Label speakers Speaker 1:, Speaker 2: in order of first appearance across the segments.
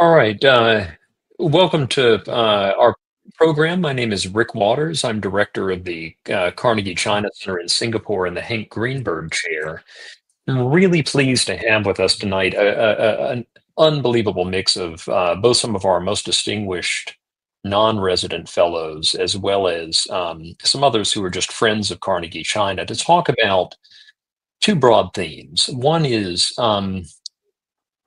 Speaker 1: All right. Welcome to our program. My name is Rick Waters. I'm director of the Carnegie China Center in Singapore and the Hank Greenberg Chair. I'm really pleased to have with us tonight an unbelievable mix of both some of our most distinguished non-resident fellows, as well as some others who are just friends of Carnegie China, to talk about two broad themes. One is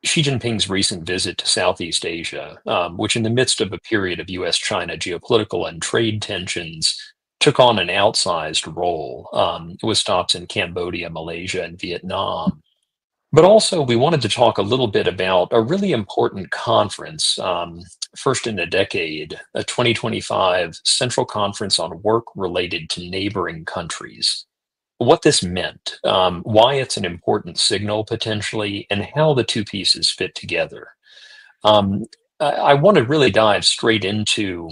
Speaker 1: Xi Jinping's recent visit to Southeast Asia, which, in the midst of a period of US China geopolitical and trade tensions, took on an outsized role with stops in Cambodia, Malaysia, and Vietnam. But also, we wanted to talk a little bit about a really important conference, first in a decade, a 2025 Central Conference on Work related to neighboring countries, what this meant, why it's an important signal potentially, and how the two pieces fit together. I want to really dive straight into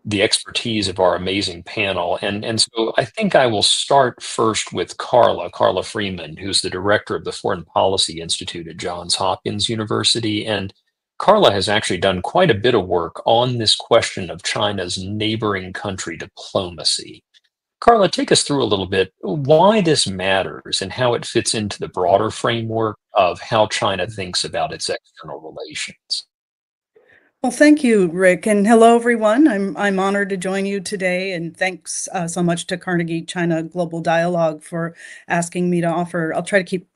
Speaker 1: the expertise of our amazing panel. And so I think I will start first with Carla Freeman, who's the director of the Foreign Policy Institute at Johns Hopkins University. And Carla has actually done quite a bit of work on this question of China's neighboring country diplomacy. Carla, take us through a little bit why this matters and how it fits into the broader framework of how China thinks about its external relations.
Speaker 2: Well, thank you, Rick, and hello, everyone. I'm honored to join you today, and thanks so much to Carnegie China Global Dialogue for asking me to offer. I'll try to keep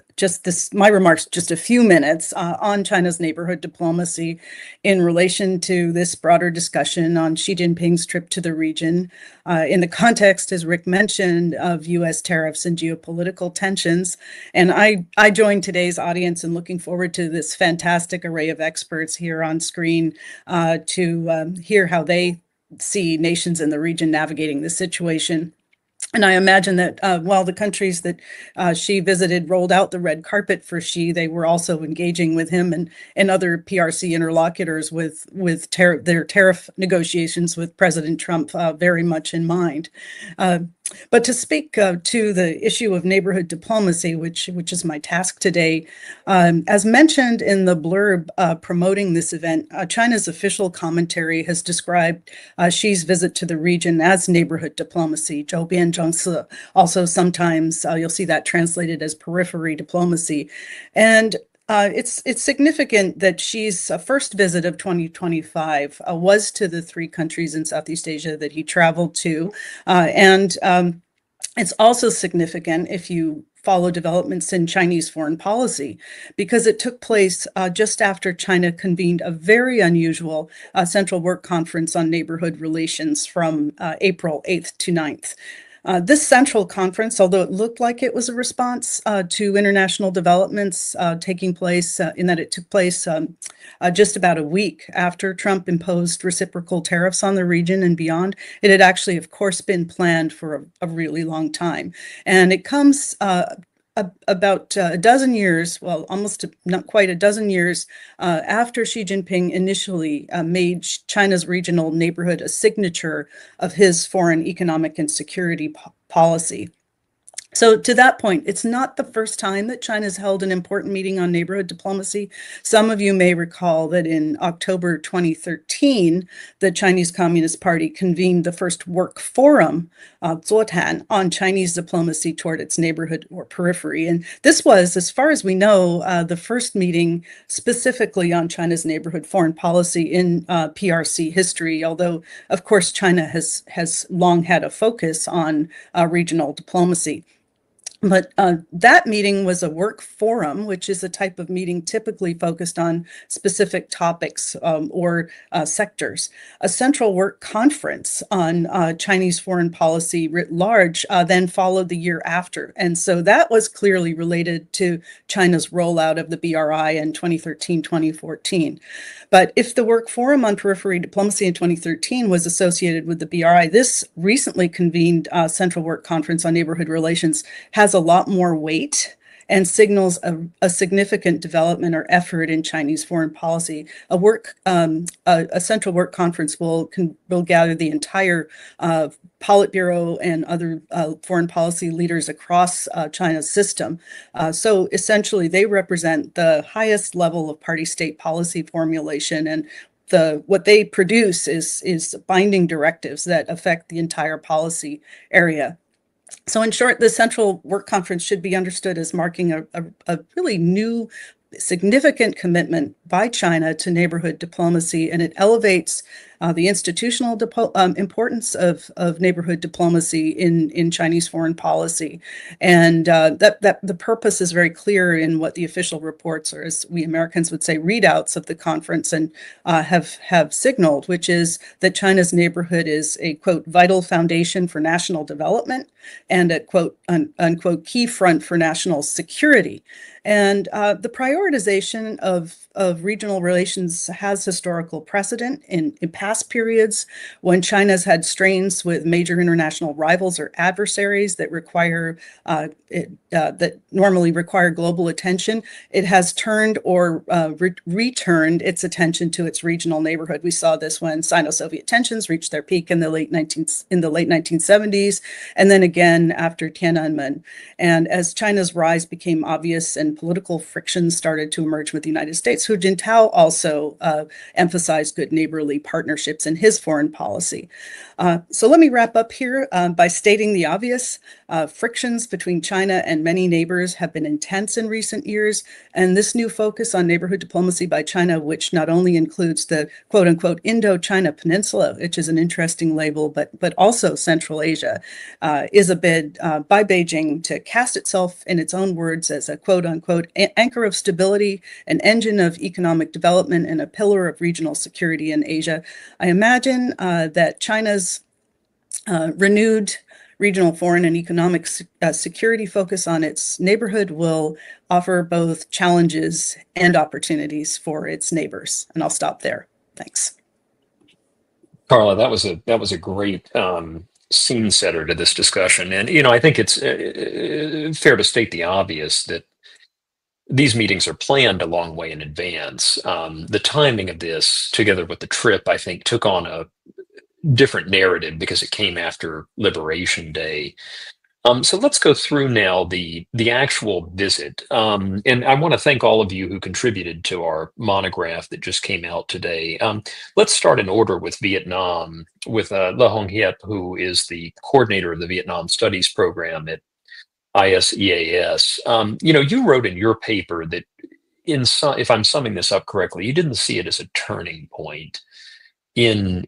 Speaker 2: my remarks just a few minutes on China's neighborhood diplomacy in relation to this broader discussion on Xi Jinping's trip to the region in the context, as Rick mentioned, of U.S. tariffs and geopolitical tensions. And I join today's audience in looking forward to this fantastic array of experts here on screen to hear how they see nations in the region navigating the situation. And I imagine that while the countries that Xi visited rolled out the red carpet for Xi, they were also engaging with him and other PRC interlocutors with their tariff negotiations with President Trump very much in mind. But to speak to the issue of neighborhood diplomacy, which is my task today, as mentioned in the blurb promoting this event, China's official commentary has described Xi's visit to the region as neighborhood diplomacy, 周边政策. Also, sometimes you'll see that translated as periphery diplomacy. And it's significant that Xi's first visit of 2025 was to the three countries in Southeast Asia that he traveled to. And it's also significant if you follow developments in Chinese foreign policy, because it took place just after China convened a very unusual Central Work Conference on Neighborhood Relations from April 8th to 9th. This central conference, although it looked like it was a response to international developments taking place in that it took place just about a week after Trump imposed reciprocal tariffs on the region and beyond, it had actually, of course, been planned for a really long time. And it comes about a dozen years, well, almost not quite a dozen years after Xi Jinping initially made China's regional neighborhood a signature of his foreign economic and security policy. So to that point, it's not the first time that China's held an important meeting on neighborhood diplomacy. Some of you may recall that in October 2013, the Chinese Communist Party convened the first work forum, 座谈, on Chinese diplomacy toward its neighborhood or periphery. And this was, as far as we know, the first meeting specifically on China's neighborhood foreign policy in PRC history, although, of course, China has long had a focus on regional diplomacy. But that meeting was a work forum, which is a type of meeting typically focused on specific topics or sectors. A central work conference on Chinese foreign policy writ large then followed the year after. And so that was clearly related to China's rollout of the BRI in 2013-2014. But if the work forum on periphery diplomacy in 2013 was associated with the BRI, this recently convened Central Work Conference on Neighborhood Relations has a lot more weight and signals a significant development or effort in Chinese foreign policy. A central work conference will gather the entire Politburo and other foreign policy leaders across China's system. So essentially, they represent the highest level of party-state policy formulation, and what they produce is binding directives that affect the entire policy area. So in short, the Central Work Conference should be understood as marking a really new, significant commitment by China to neighborhood diplomacy, and it elevates the institutional importance of neighborhood diplomacy in Chinese foreign policy. And that the purpose is very clear in what the official reports, or as we Americans would say, readouts of the conference, and have signaled, which is that China's neighborhood is a, quote, vital foundation for national development and a, quote, unquote, key front for national security. And the prioritization of regional relations has historical precedent in past periods when China's had strains with major international rivals or adversaries that that normally require global attention. It has turned or returned its attention to its regional neighborhood. We saw this when Sino-Soviet tensions reached their peak in the late 1970s, and then again after Tiananmen. And as China's rise became obvious and political frictions started to emerge with the United States, Hu Jintao also emphasized good neighborly partnerships in his foreign policy. So let me wrap up here by stating the obvious. Frictions between China and many neighbors have been intense in recent years, and this new focus on neighborhood diplomacy by China, which not only includes the quote-unquote Indo-China Peninsula, which is an interesting label, but also Central Asia, is a bid by Beijing to cast itself, in its own words, as a quote-unquote anchor of stability, an engine of economic development, and a pillar of regional security in Asia. I imagine that China's renewed regional foreign and economic security focus on its neighborhood will offer both challenges and opportunities for its neighbors. And I'll stop there. Thanks.
Speaker 1: Carla, that was a great scene setter to this discussion. And, I think it's fair to state the obvious that these meetings are planned a long way in advance. The timing of this, together with the trip, I think, took on a different narrative because it came after Liberation Day. So let's go through now the actual visit. And I want to thank all of you who contributed to our monograph that just came out today. Let's start in order with Vietnam, with Le Hong Hiep, who is the coordinator of the Vietnam Studies program at ISEAS. You wrote in your paper that, if I'm summing this up correctly, you didn't see it as a turning point in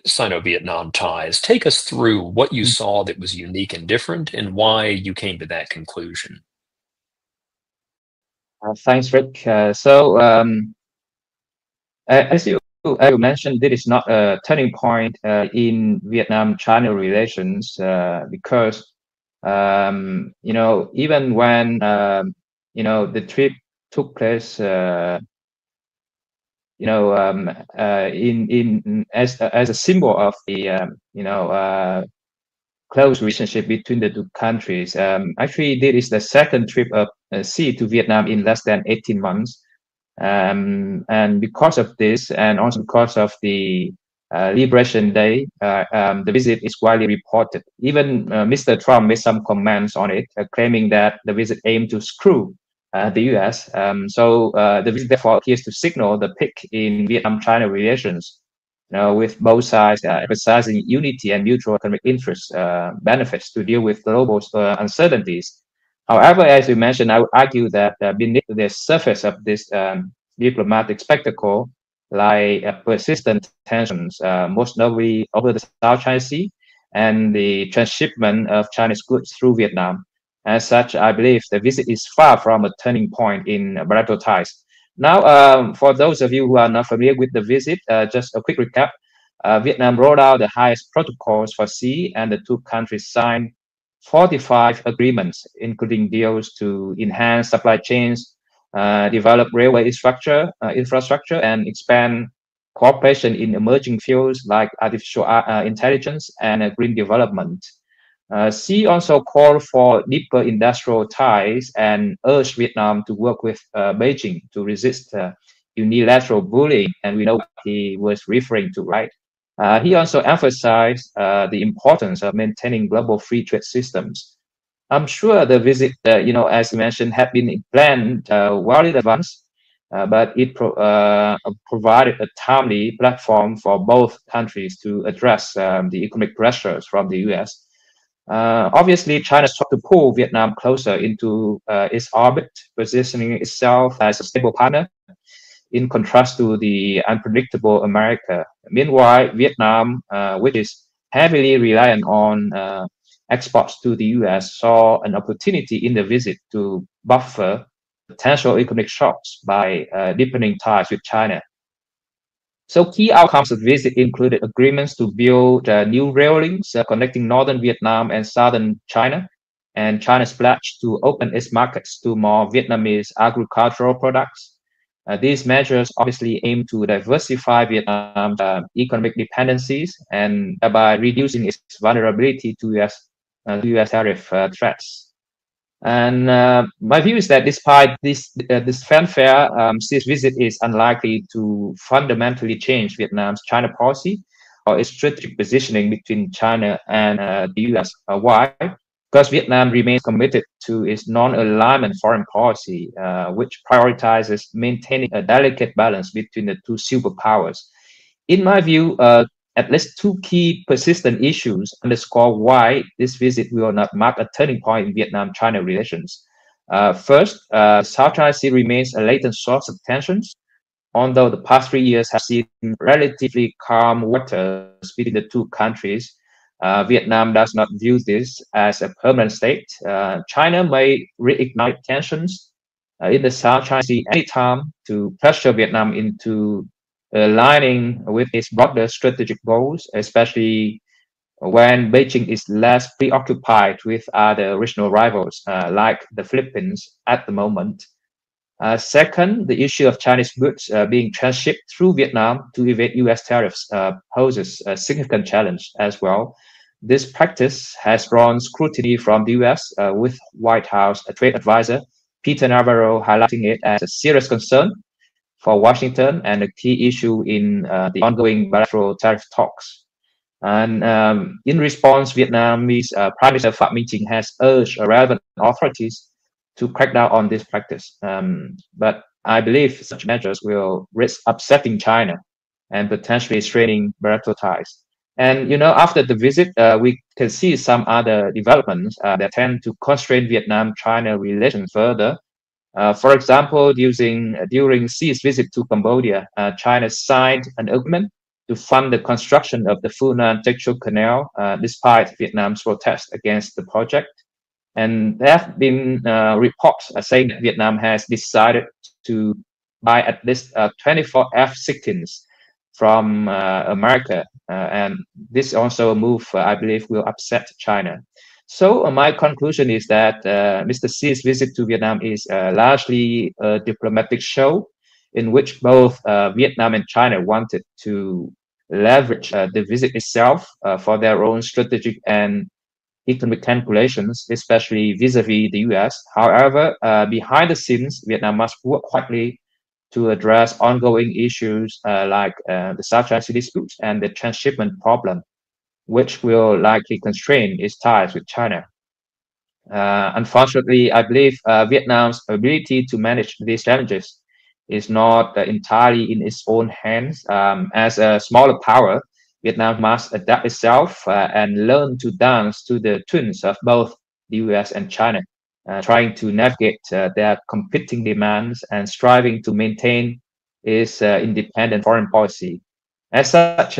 Speaker 1: Sino-Vietnam ties. Take us through what you saw that was unique and different, and why you came to that conclusion.
Speaker 3: Thanks, Rick. As you mentioned, this is not a turning point in Vietnam-China relations because even when the trip took place as a symbol of the close relationship between the two countries. Actually, this is the second trip of Xi to Vietnam in less than 18 months, and because of this, and also because of the Liberation Day, the visit is widely reported. Even Mr. Trump made some comments on it, claiming that the visit aimed to screw the U.S. The visit therefore appears to signal the peak in Vietnam-China relations, with both sides emphasizing unity and mutual economic interest benefits to deal with global uncertainties. However, as you mentioned, I would argue that beneath the surface of this diplomatic spectacle lie persistent tensions, most notably over the South China Sea and the transshipment of Chinese goods through Vietnam. As such, I believe the visit is far from a turning point in bilateral ties. Now, for those of you who are not familiar with the visit, just a quick recap. Vietnam rolled out the highest protocols for Xi, and the two countries signed 45 agreements, including deals to enhance supply chains, develop railway infrastructure, and expand cooperation in emerging fields like artificial intelligence and green development. Xi also called for deeper industrial ties and urged Vietnam to work with Beijing to resist unilateral bullying, and we know what he was referring to, right? He also emphasized the importance of maintaining global free trade systems. I'm sure the visit, as you mentioned, had been planned well in advance, but it provided a timely platform for both countries to address the economic pressures from the US. Obviously, China sought to pull Vietnam closer into its orbit, positioning itself as a stable partner, in contrast to the unpredictable America. Meanwhile, Vietnam, which is heavily reliant on exports to the US, saw an opportunity in the visit to buffer potential economic shocks by deepening ties with China. So key outcomes of the visit included agreements to build new rail links connecting northern Vietnam and southern China, and China's pledge to open its markets to more Vietnamese agricultural products. These measures obviously aim to diversify Vietnam's economic dependencies and thereby reducing its vulnerability to US tariff threats. And my view is that despite this fanfare, Xi's visit is unlikely to fundamentally change Vietnam's China policy or its strategic positioning between China and the US. Why? Because Vietnam remains committed to its non-alignment foreign policy, which prioritizes maintaining a delicate balance between the two superpowers. In my view, at least two key persistent issues underscore why this visit will not mark a turning point in Vietnam-China relations. First, South China Sea remains a latent source of tensions, although the past 3 years have seen relatively calm waters between the two countries. Vietnam does not view this as a permanent state. China may reignite tensions in the South China Sea anytime to pressure Vietnam into aligning with its broader strategic goals, especially when Beijing is less preoccupied with other regional rivals like the Philippines at the moment. Second, the issue of Chinese goods being transshipped through Vietnam to evade US tariffs poses a significant challenge as well. This practice has drawn scrutiny from the US, with White House Trade Advisor Peter Navarro highlighting it as a serious concern for Washington and a key issue in the ongoing bilateral tariff talks. And in response, Vietnamese Prime Minister Phạm Minh Chính has urged relevant authorities to crack down on this practice. But I believe such measures will risk upsetting China and potentially straining bilateral ties. And after the visit, we can see some other developments that tend to constrain Vietnam-China relations further. For example, during Xi's visit to Cambodia, China signed an agreement to fund the construction of the Funan Textile Canal, despite Vietnam's protest against the project. And there have been reports saying that Vietnam has decided to buy at least 24 F-16s from America. And this also a move, I believe, will upset China. So my conclusion is that Mr. Xi's visit to Vietnam is largely a diplomatic show in which both Vietnam and China wanted to leverage the visit itself for their own strategic and economic calculations, especially vis-a-vis the US. However, behind the scenes, Vietnam must work quietly to address ongoing issues like the South China Sea dispute and the transshipment problem, which will likely constrain its ties with China. Unfortunately, I believe Vietnam's ability to manage these challenges is not entirely in its own hands. As a smaller power, Vietnam must adapt itself and learn to dance to the tunes of both the US and China, trying to navigate their competing demands and striving to maintain its independent foreign policy. As such,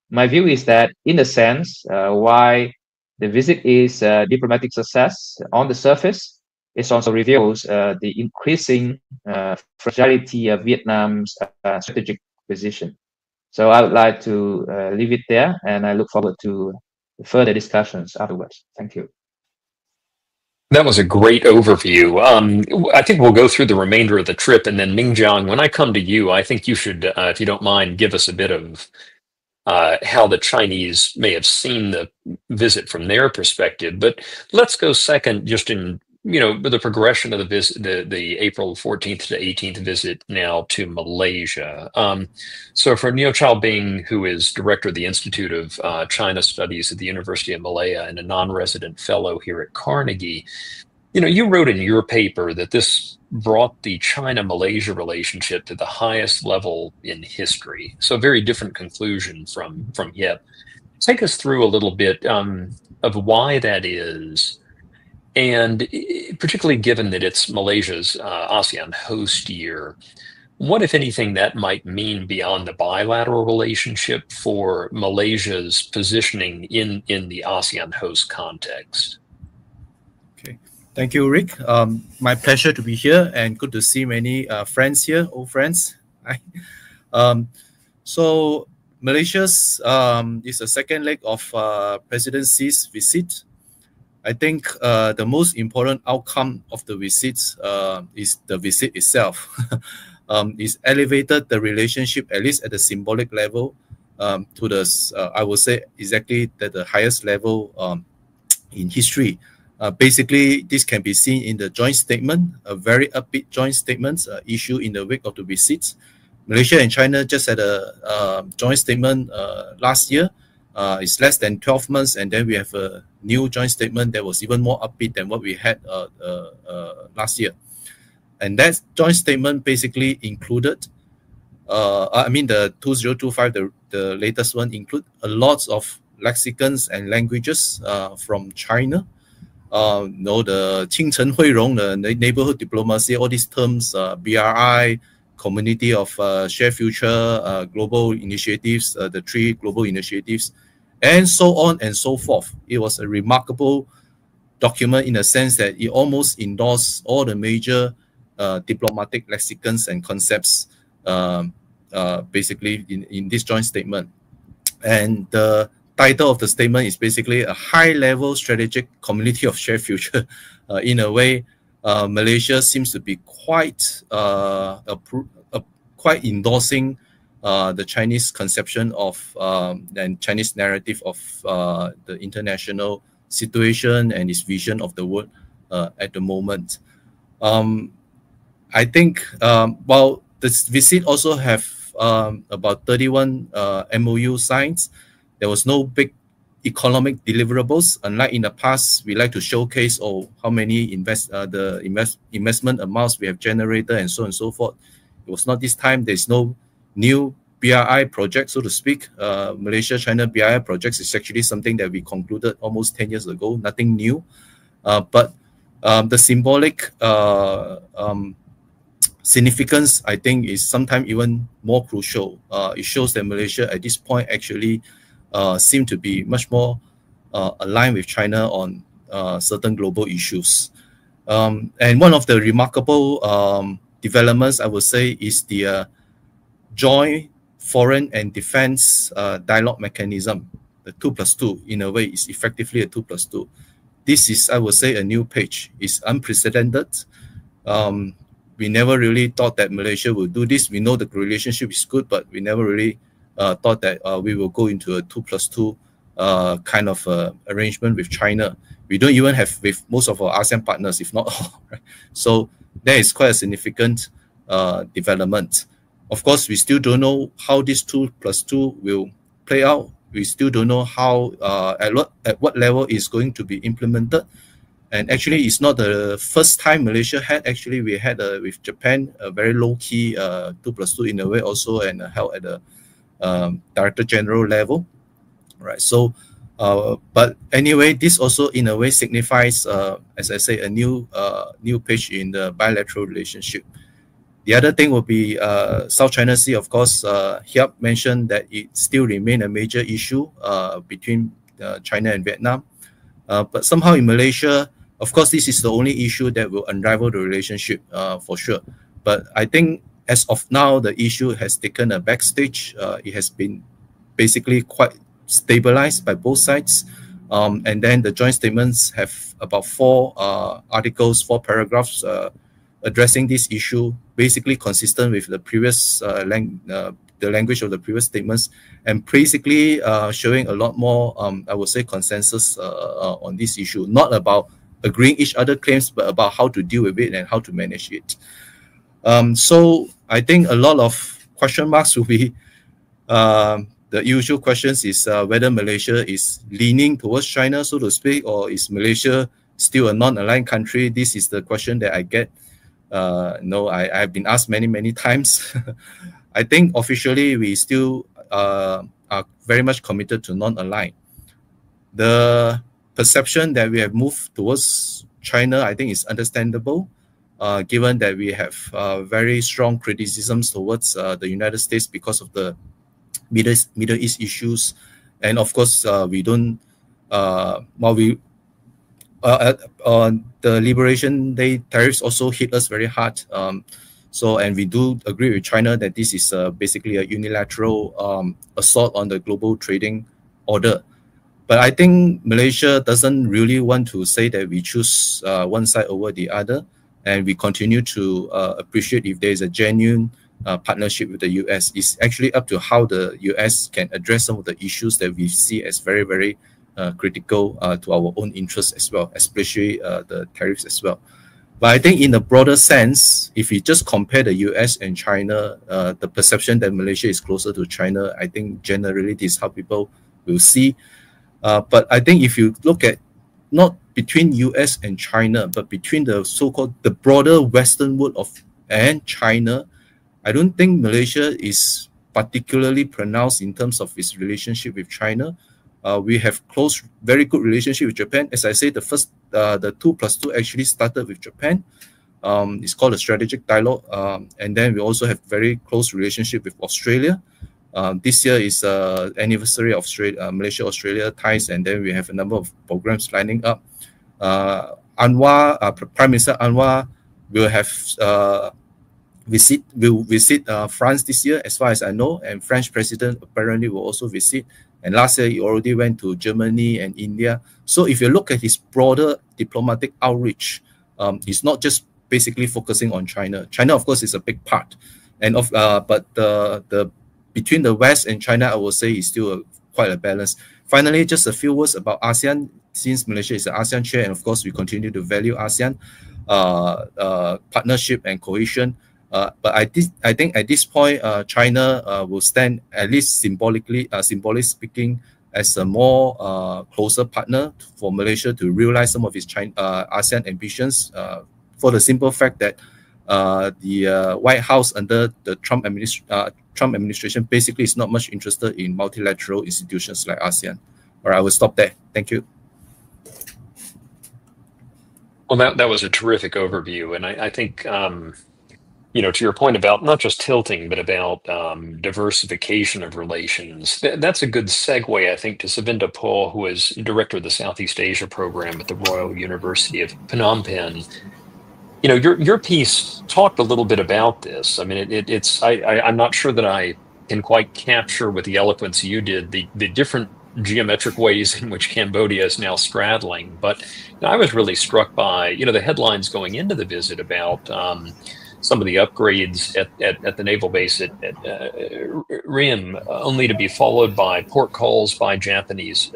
Speaker 3: my view is that, in a sense, why the visit is a diplomatic success on the surface, it also reveals the increasing fragility of Vietnam's strategic position. So I would like to leave it there, and I look forward to further discussions afterwards. Thank you.
Speaker 1: That was a great overview. I think we'll go through the remainder of the trip, and then Mingjiang, when I come to you, I think you should, if you don't mind, give us a bit of how the Chinese may have seen the visit from their perspective. But let's go second, just in the progression of the visit, the April 14th to 18th visit now to Malaysia. So for Neo Chaobing, who is director of the Institute of China Studies at the University of Malaya and a non-resident fellow here at Carnegie, you wrote in your paper that this brought the China-Malaysia relationship to the highest level in history. So a very different conclusion from Yip. Take us through a little bit of why that is, and particularly given that it's Malaysia's ASEAN host year, what, if anything, that might mean beyond the bilateral relationship for Malaysia's positioning in the ASEAN host context?
Speaker 4: Okay, thank you, Rick. My pleasure to be here, and good to see many friends here, old friends. Hi. So Malaysia's is the second leg of President Xi's visit. I think the most important outcome of the visit is the visit itself. It's elevated the relationship, at least at the symbolic level, to the, I would say, exactly at the highest level in history. Basically, this can be seen in the joint statement, a very upbeat joint statement issued in the wake of the visit. Malaysia and China just had a joint statement last year. It's less than 12 months, and then we have a new joint statement that was even more upbeat than what we had last year. And that joint statement basically included, the 2025, the latest one, include a lot of lexicons and languages from China. The 清城惠容, the neighborhood diplomacy, all these terms, BRI, community of shared future, global initiatives, the 3 global initiatives, and so on and so forth. It was a remarkable document in the sense that it almost endorsed all the major diplomatic lexicons and concepts basically in this joint statement. And the title of the statement is basically a high-level strategic community of shared future. In a way, Malaysia seems to be quite endorsing the Chinese conception of and Chinese narrative of the international situation and its vision of the world at the moment. I think while this visit also have about 31 MOU signs, there was no big economic deliverables. Unlike in the past, we like to showcase how many investment amounts we have generated and so on and so forth. It was not this time. There's no new BRI project, so to speak. Malaysia-China BRI projects is actually something that we concluded almost 10 years ago, nothing new. But the symbolic significance, I think, is sometimes even more crucial. It shows that Malaysia at this point actually seem to be much more aligned with China on certain global issues. And one of the remarkable developments, I would say, is the joint foreign and defense dialogue mechanism. The 2+2, in a way, is effectively a 2+2. This is, I would say, a new page. It's unprecedented. We never really thought that Malaysia would do this. We know the relationship is good, but we never really thought that we will go into a 2+2 kind of arrangement with China. We don't even have with most of our ASEAN partners, if not all. Right? So that is quite a significant development. Of course, we still don't know how this 2+2 will play out. We still don't know how at what level it's going to be implemented. And actually, it's not the first time Malaysia had. Actually, we had with Japan a very low-key 2+2 in a way also, and held at the Director General level, right? So, but anyway, this also in a way signifies, as I say, a new page in the bilateral relationship. The other thing will be South China Sea. Of course, Hiap mentioned that it still remains a major issue between China and Vietnam. But somehow in Malaysia, of course, this is the only issue that will unravel the relationship for sure. But I think as of now, the issue has taken a backstage. It has been basically quite stabilized by both sides. And then the joint statements have about 4 articles, 4 paragraphs addressing this issue, basically consistent with the previous the language of the previous statements, and basically showing a lot more, I would say, consensus on this issue, not about agreeing each other claims, but about how to deal with it and how to manage it. So I think a lot of question marks will be the usual questions is whether Malaysia is leaning towards China, so to speak, or is Malaysia still a non-aligned country? This is the question that I get. No, I've been asked many times. I think officially we still are very much committed to non-aligned. The perception that we have moved towards China, I think, is understandable, given that we have very strong criticisms towards the United States because of the Middle East issues, and of course we don't. On the Liberation Day, tariffs also hit us very hard. And we do agree with China that this is basically a unilateral assault on the global trading order. But I think Malaysia doesn't really want to say that we choose one side over the other, and we continue to appreciate if there is a genuine partnership with the US. It's actually up to how the US can address some of the issues that we see as very critical to our own interests as well, especially the tariffs as well. But I think in a broader sense, if we just compare the US and China, the perception that Malaysia is closer to China, I think generally this is how people will see. But I think if you look at not between US and China, but between the so-called the broader Western world and China, I don't think Malaysia is particularly pronounced in terms of its relationship with China. We have close, very good relationship with Japan. As I say, the 2+2 actually started with Japan. It's called a strategic dialogue. And then we also have very close relationship with Australia. This year is anniversary of Malaysia-Australia ties, and then we have a number of programs lining up. Prime Minister Anwar will have visit France this year, as far as I know, and French President apparently will also visit. And last year, he already went to Germany and India. So if you look at his broader diplomatic outreach, he's not just basically focusing on China. China, of course, is a big part, but the between the West and China, I would say, is still quite a balance. Finally, just a few words about ASEAN, since Malaysia is the ASEAN chair, and of course, we continue to value ASEAN partnership and cohesion. But I think at this point, China will stand, at least symbolically speaking, as a more closer partner for Malaysia to realize some of its ASEAN ambitions, for the simple fact that the White House under the Trump administration basically is not much interested in multilateral institutions like ASEAN. All right, I will stop there. Thank you.
Speaker 1: Well, that was a terrific overview, and I think to your point about not just tilting, but about diversification of relations, that's a good segue, I think, to Savinda Paul, who is director of the Southeast Asia program at the Royal University of Phnom Penh. Your piece talked a little bit about this. I mean, I'm not sure that I can quite capture with the eloquence you did the different geometric ways in which Cambodia is now straddling. But I was really struck by, the headlines going into the visit about some of the upgrades at the naval base at Rim, only to be followed by port calls by Japanese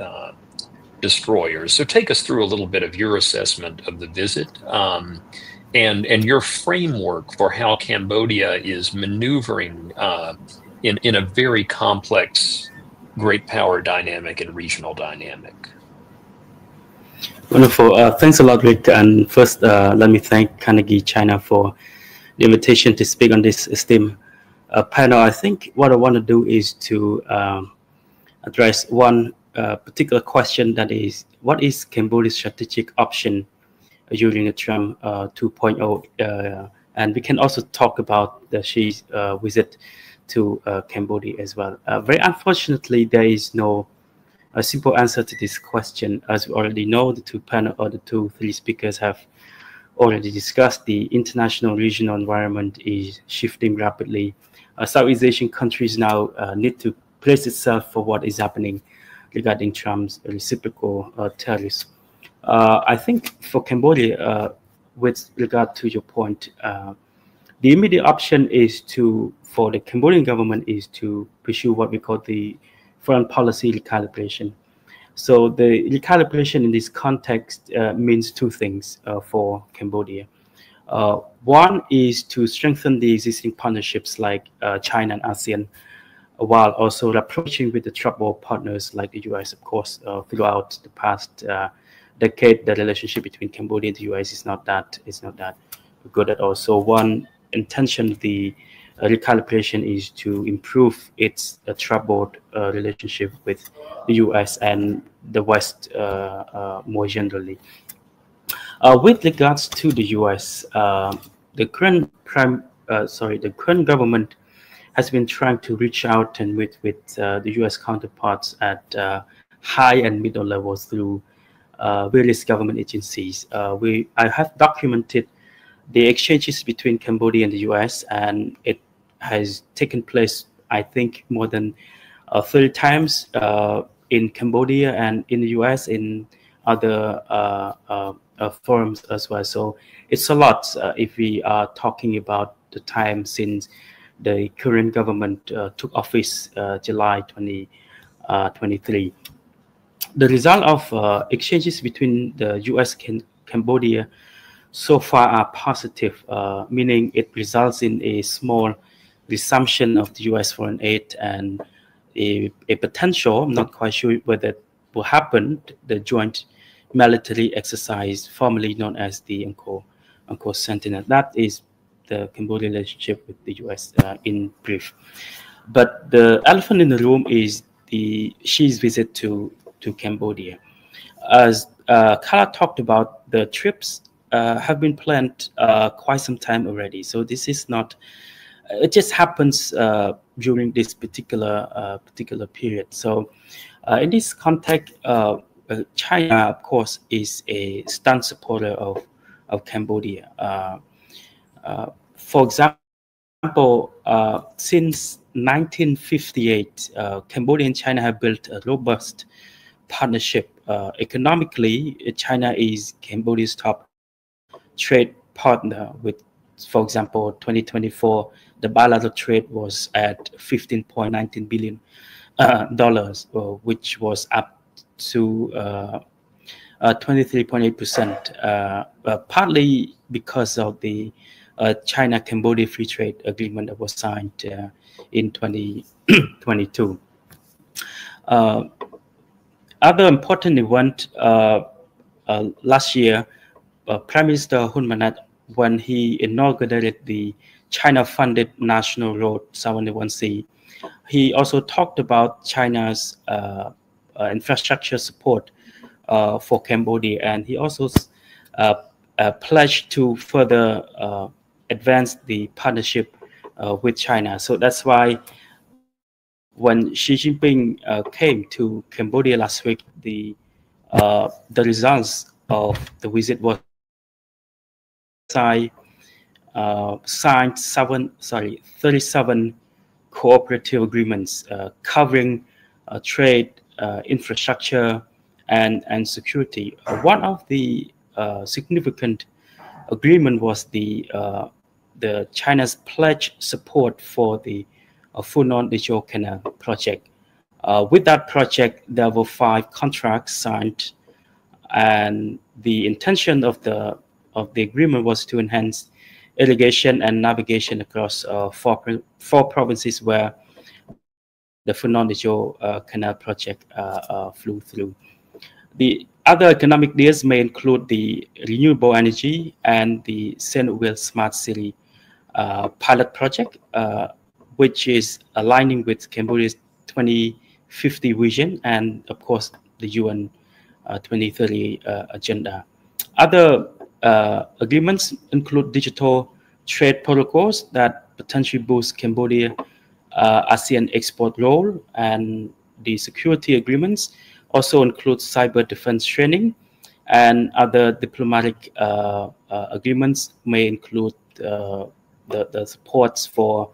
Speaker 1: destroyers. So take us through a little bit of your assessment of the visit and your framework for how Cambodia is maneuvering in a very complex great power dynamic and regional dynamic.
Speaker 5: Wonderful. Thanks a lot, Rick. And first, let me thank Carnegie China for the invitation to speak on this esteemed panel. I think what I want to do is to address one particular question, that is, what is Cambodia's strategic option during the Trump 2.0? And we can also talk about the Xi's visit to Cambodia as well. Very unfortunately, there is no simple answer to this question. As we already know, the three speakers have already discussed. The international regional environment is shifting rapidly. Southeast Asian countries now need to brace itself for what is happening regarding Trump's reciprocal tariffs. I think for Cambodia, with regard to your point, The immediate option is for the Cambodian government is to pursue what we call the foreign policy recalibration. So the recalibration in this context means two things for Cambodia. One is to strengthen the existing partnerships like China and ASEAN, while also approaching with the troubled partners like the US. Of course, throughout the past decade, the relationship between Cambodia and the US is not that good at all. So one intention of the recalibration is to improve its troubled relationship with the US and the West more generally. With regards to the US, the current government has been trying to reach out and meet with the US counterparts at high and middle levels through various government agencies. I have documented the exchanges between Cambodia and the US, and it has taken place, I think, more than 30 times in Cambodia and in the US, in other forums as well. So it's a lot if we are talking about the time since the current government took office July 2023. The result of exchanges between the US and Cambodia so far are positive, meaning it results in a small resumption of the US foreign aid and a potential, I'm not quite sure whether it will happen, the joint military exercise formerly known as the Angkor Sentinel. That is the Cambodian relationship with the US in brief. But the elephant in the room is Xi's visit to Cambodia. As Kala talked about, the trips have been planned quite some time already. So this is not, it just happens during this particular period. So in this context, China, of course, is a staunch supporter of Cambodia. For example, since 1958, Cambodia and China have built a robust partnership. Economically, China is Cambodia's top trade partner with, for example, 2024, the bilateral trade was at $15.19 billion, which was up to 23.8%, partly because of the China-Cambodia Free Trade Agreement that was signed in 2022. Other important event last year, Prime Minister Hun Manet, when he inaugurated the China-funded National Road 701C, he also talked about China's infrastructure support for Cambodia, and he also pledged to further advance the partnership with China. So that's why when Xi Jinping came to Cambodia last week, the results of the visit was signed 37 cooperative agreements covering trade, infrastructure, and security. One of the significant agreement was the China's pledge support for the Funan-Dezhou Canal project. With that project, there were 5 contracts signed, and the intention of the agreement was to enhance irrigation and navigation across 4 provinces where the Funan-Dezhou Canal project flew through. The other economic deals may include the renewable energy and the Senwil Smart City pilot project, which is aligning with Cambodia's 2050 vision and, of course, the UN 2030 agenda. Other agreements include digital trade protocols that potentially boost Cambodia ASEAN export role, and the security agreements also include cyber defense training, and other diplomatic agreements may include the supports for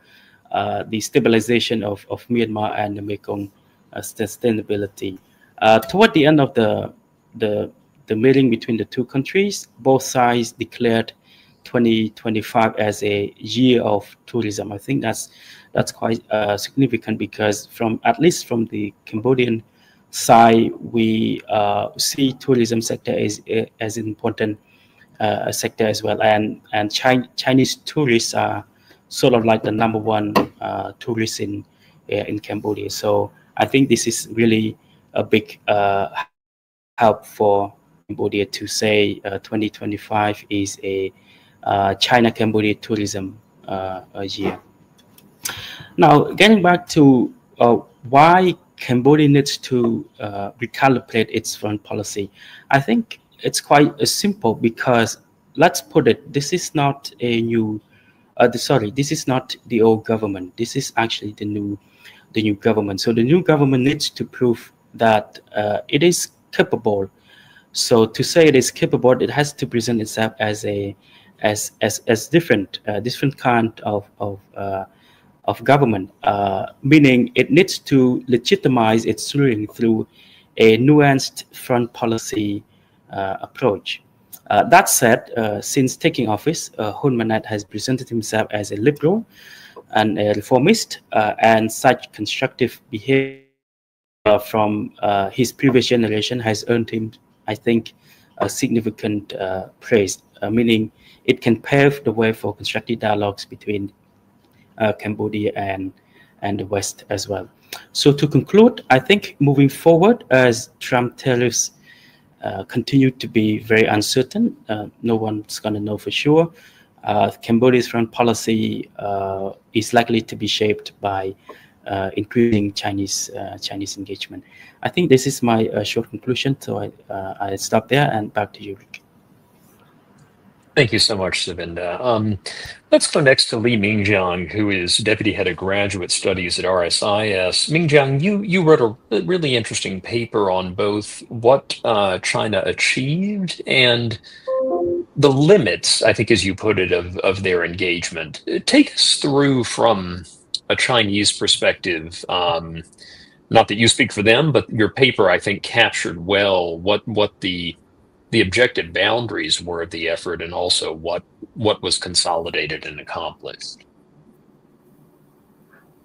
Speaker 5: the stabilization of Myanmar and the Mekong sustainability. Toward the end of the meeting between the two countries, both sides declared 2025 as a year of tourism. I think that's quite significant, because at least from the Cambodian side, we see tourism sector as an important sector as well, and Chinese tourists are sort of like the #1 tourists in Cambodia. So I think this is really a big help for Cambodia to say 2025 is a China-Cambodia tourism year. Now, getting back to why Cambodia needs to recalibrate its foreign policy, I think it's quite simple, because let's put it, this is not a new, this is not the old government. This is actually the new government. So the new government needs to prove that it is capable. So to say it is capable, it has to present itself as a different kind of government, meaning it needs to legitimize its ruling through a nuanced foreign policy approach. That said, since taking office, Hun Manet has presented himself as a liberal and a reformist, and such constructive behavior from his previous generation has earned him, I think, a significant praise, meaning it can pave the way for constructive dialogues between Cambodia and the West as well. So to conclude, I think moving forward, as Trump tariffs continue to be very uncertain, no one's going to know for sure. Cambodia's foreign policy is likely to be shaped by increasing Chinese engagement. I think this is my short conclusion, so I stop there, and back to you, Rick.
Speaker 1: Thank you so much, Savinda. Let's go next to Li Mingjiang, who is Deputy Head of Graduate Studies at RSIS. Mingjiang, you wrote a really interesting paper on both what China achieved and the limits, I think, as you put it, of their engagement. Take us through, from a Chinese perspective, not that you speak for them, but your paper, I think, captured well what the objective boundaries were of the effort, and also what was consolidated and accomplished.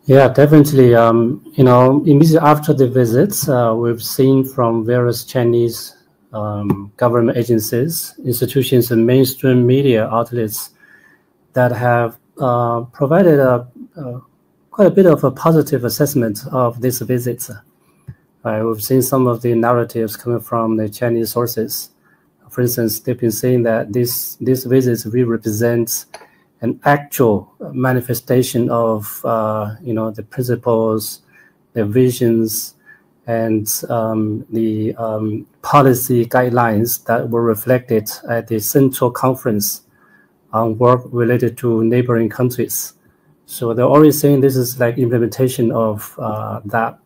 Speaker 6: Yeah, definitely. You know, immediately after the visits, we've seen from various Chinese government agencies, institutions, and mainstream media outlets that have provided quite a bit of a positive assessment of these visits. We've seen some of the narratives coming from the Chinese sources. For instance, they've been saying that these visits really represent an actual manifestation of you know, the principles, the visions, and the policy guidelines that were reflected at the Central Conference on work related to neighboring countries. So they're already saying this is like implementation of that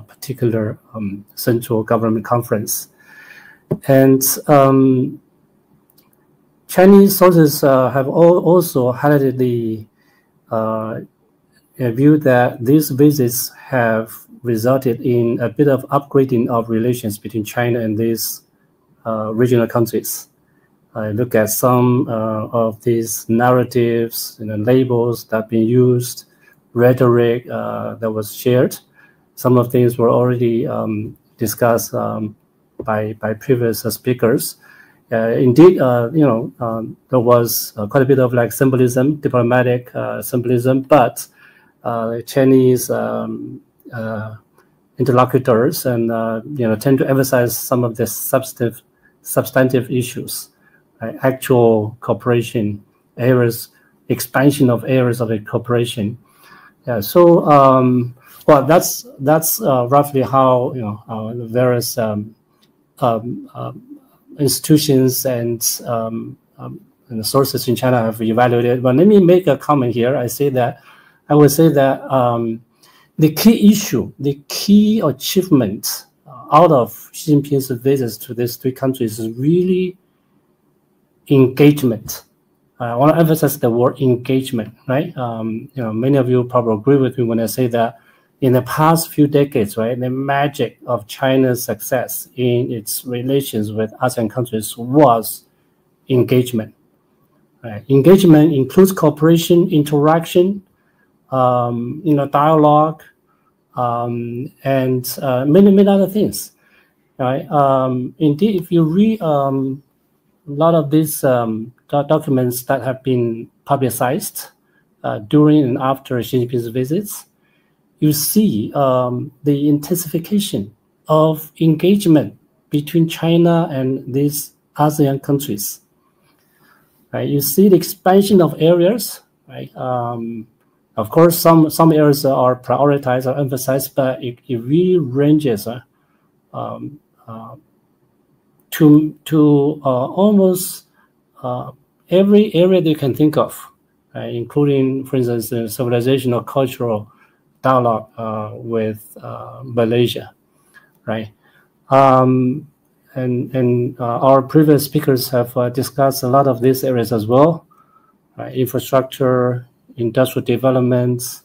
Speaker 6: particular Central Government Conference. And Chinese sources have also highlighted the view that these visits have resulted in a bit of upgrading of relations between China and these regional countries. Look at some of these narratives, you know, labels that have been used, rhetoric that was shared. Some of things were already discussed by previous speakers. Indeed, you know, there was quite a bit of like symbolism, diplomatic symbolism, but Chinese interlocutors and you know, tend to emphasize some of the substantive issues, right? Actual cooperation areas, expansion of areas of cooperation. Yeah. So well, that's roughly how, you know, the various institutions and the sources in China have evaluated. But let me make a comment here. I would say that the key issue, the key achievement out of Xi Jinping's visits to these three countries is really engagement. I want to emphasize the word engagement, right? You know, many of you probably agree with me when I say that in the past few decades, right, the magic of China's success in its relations with ASEAN countries was engagement. Right? Engagement includes cooperation, interaction, dialogue, and many other things. Right? Indeed, if you read a lot of these documents that have been publicized during and after Xi Jinping's visits, you see the intensification of engagement between China and these ASEAN countries. Right? You see the expansion of areas. Right? Of course, some areas are prioritized or emphasized, but it really ranges to almost every area that you can think of, including, for instance, the civilization or cultural dialogue with Malaysia, right? And our previous speakers have discussed a lot of these areas as well, right? Infrastructure, industrial developments,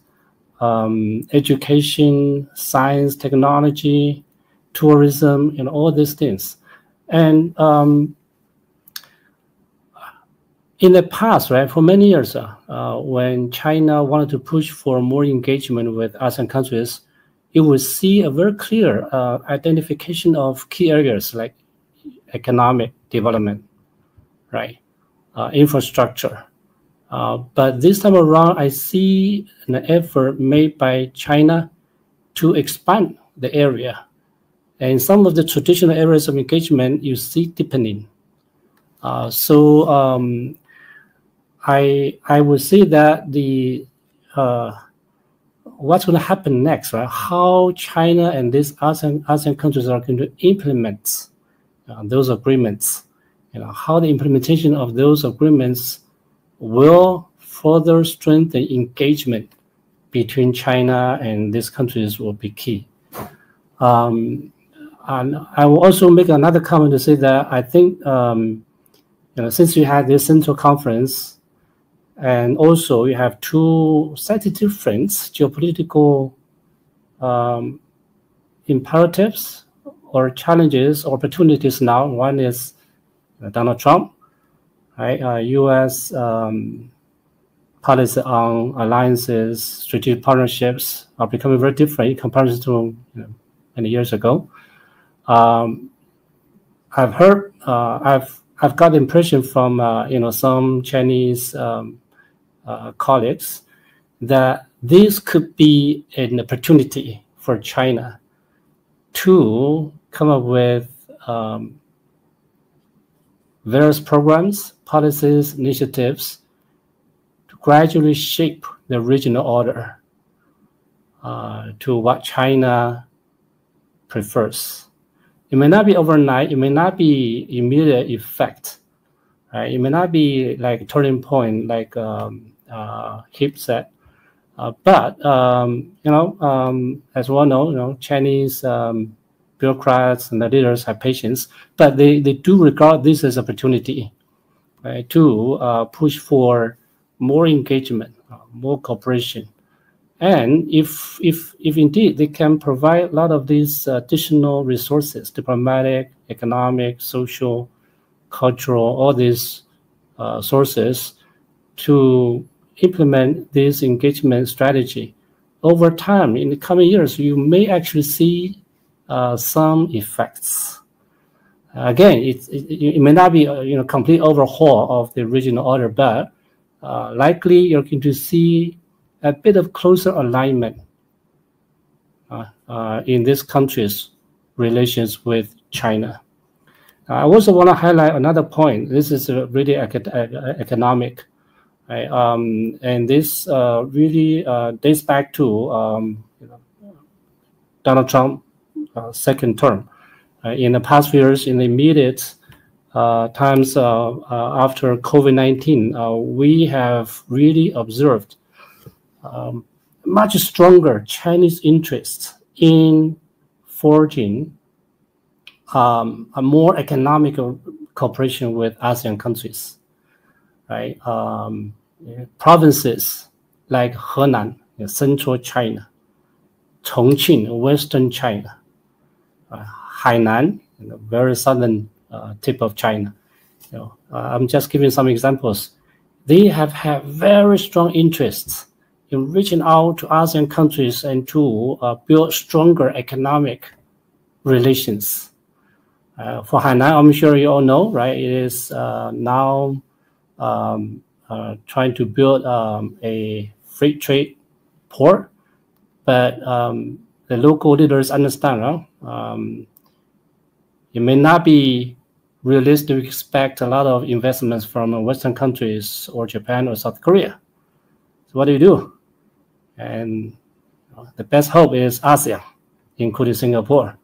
Speaker 6: education, science, technology, tourism, and all these things. And in the past, right, for many years, when China wanted to push for more engagement with ASEAN countries, you will see a very clear identification of key areas like economic development, right, infrastructure. But this time around, I see an effort made by China to expand the area. And some of the traditional areas of engagement, you see deepening. I would say that the what's going to happen next, right? How China and these ASEAN countries are going to implement those agreements, how the implementation of those agreements will further strengthen engagement between China and these countries will be key. And I will also make another comment to say that I think, since we had this central conference, and also you have two slightly different geopolitical imperatives or challenges, opportunities now. One is Donald Trump, right? U.S. policy on alliances, strategic partnerships are becoming very different in comparison to many years ago. I've heard, I've got the impression from some Chinese colleagues that this could be an opportunity for China to come up with various programs, policies, initiatives to gradually shape the regional order to what China prefers. It may not be overnight. It may not be immediate effect. Right? It may not be like a turning point, like Hip said. But as we all know, Chinese bureaucrats and the leaders have patience, but they do regard this as an opportunity, right, to push for more engagement, more cooperation. And if indeed they can provide a lot of these additional resources, diplomatic, economic, social, cultural, all these sources to implement this engagement strategy, over time, in the coming years, you may actually see some effects. Again, it may not be a complete overhaul of the regional order, but likely you're going to see a bit of closer alignment in this country's relations with China. I also want to highlight another point. This is really economic, right? And this really dates back to Donald Trump's second term. In the past few years, in the immediate times after COVID-19, we have really observed much stronger Chinese interest in forging a more economical cooperation with ASEAN countries, right? Provinces like Henan, central China, Chongqing, western China, Hainan, very southern tip of China. I'm just giving some examples. they have had very strong interests in reaching out to ASEAN countries and to build stronger economic relations. For Hainan, I'm sure you all know, right? It is now trying to build a free trade port, but the local leaders understand, it may not be realistic to expect a lot of investments from Western countries or Japan or South Korea. So what do you do? And the best hope is ASEAN, including Singapore.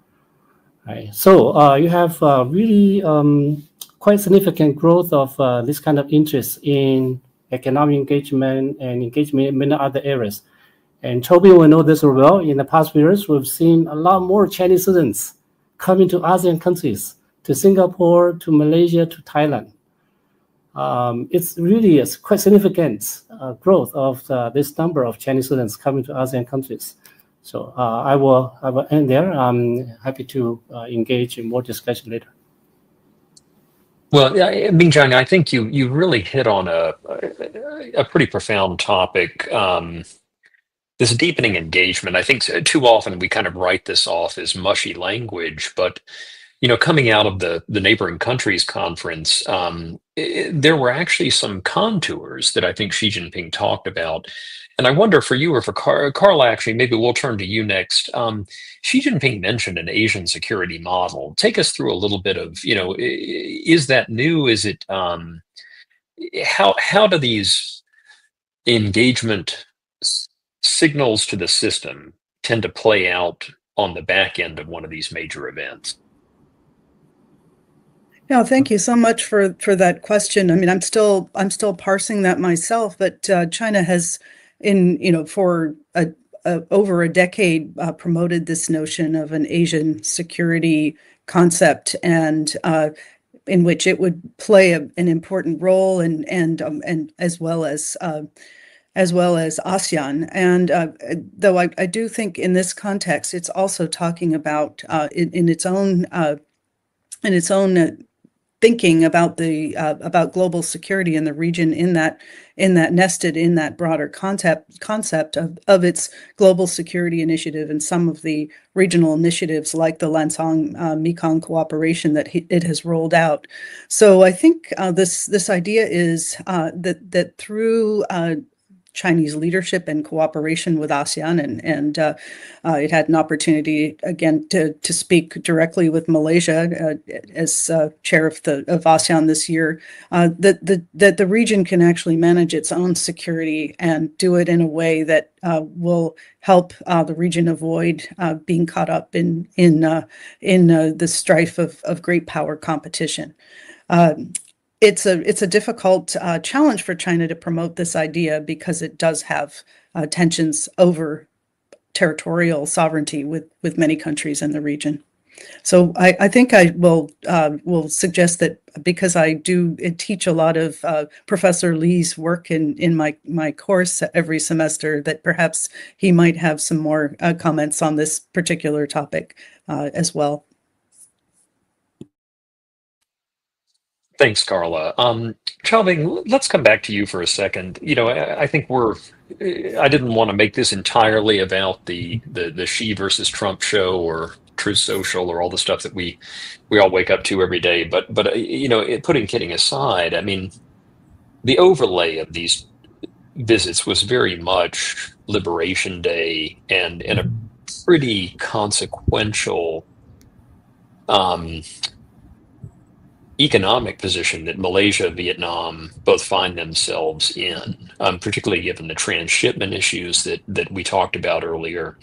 Speaker 6: Right. So you have really quite significant growth of this kind of interest in economic engagement and engagement in many other areas. And Toby will know this very well. In the past years, we've seen a lot more Chinese students coming to ASEAN countries, to Singapore, to Malaysia, to Thailand. It's really a quite significant growth of this number of Chinese students coming to ASEAN countries. So I will end there. I'm happy to engage in more discussion later.
Speaker 1: Well, Mingjiang, I think you really hit on a pretty profound topic. This deepening engagement. I think too often we kind of write this off as mushy language, but coming out of the neighboring countries conference, there were actually some contours that I think Xi Jinping talked about. And I wonder for you or for Carla, actually, maybe we'll turn to you next. Xi Jinping mentioned an Asian security model. Take us through a little bit of, is that new? Is it, how do these engagement signals to the system tend to play out on the back end of one of these major events?
Speaker 2: No, thank you so much for that question. I mean, I'm still parsing that myself, but China has, for over a decade, promoted this notion of an Asian security concept, and in which it would play an important role, and as well as ASEAN. And though I do think in this context, it's also talking about in its own thinking about about global security in the region, in that nested in that broader concept of its global security initiative and some of the regional initiatives like the Lancang Mekong cooperation that it has rolled out. So I think this idea is that through Chinese leadership and cooperation with ASEAN, and it had an opportunity again to speak directly with Malaysia as chair of ASEAN this year. That the region can actually manage its own security and do it in a way that will help the region avoid being caught up in the strife of great power competition. It's a difficult challenge for China to promote this idea because it does have tensions over territorial sovereignty with many countries in the region. So I think I will suggest that, because I do teach a lot of Professor Lee's work in my course every semester, that perhaps he might have some more comments on this particular topic as well.
Speaker 1: Thanks, Carla. Xiaobing, let's come back to you for a second. I think I didn't want to make this entirely about the Xi versus Trump show or Truth Social or all the stuff that we all wake up to every day. But putting kidding aside, I mean, the overlay of these visits was very much Liberation Day and a pretty consequential economic position that Malaysia, Vietnam both find themselves in, particularly given the transshipment issues that we talked about earlier.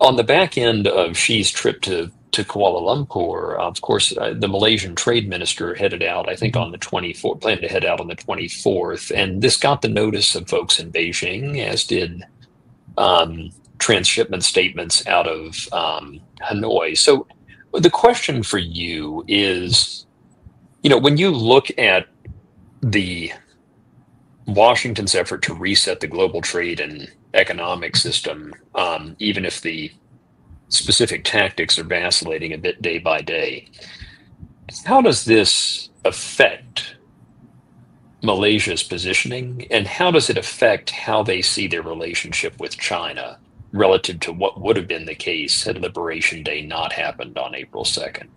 Speaker 1: On the back end of Xi's trip to Kuala Lumpur, of course, the Malaysian trade minister headed out, I think, on the 24th, planned to head out on the 24th, and this got the notice of folks in Beijing, as did transshipment statements out of Hanoi. So the question for you is, when you look at the Washington's effort to reset the global trade and economic system, even if the specific tactics are vacillating a bit day by day, how does this affect Malaysia's positioning, and how does it affect how they see their relationship with China relative to what would have been the case had Liberation Day not happened on April 2nd?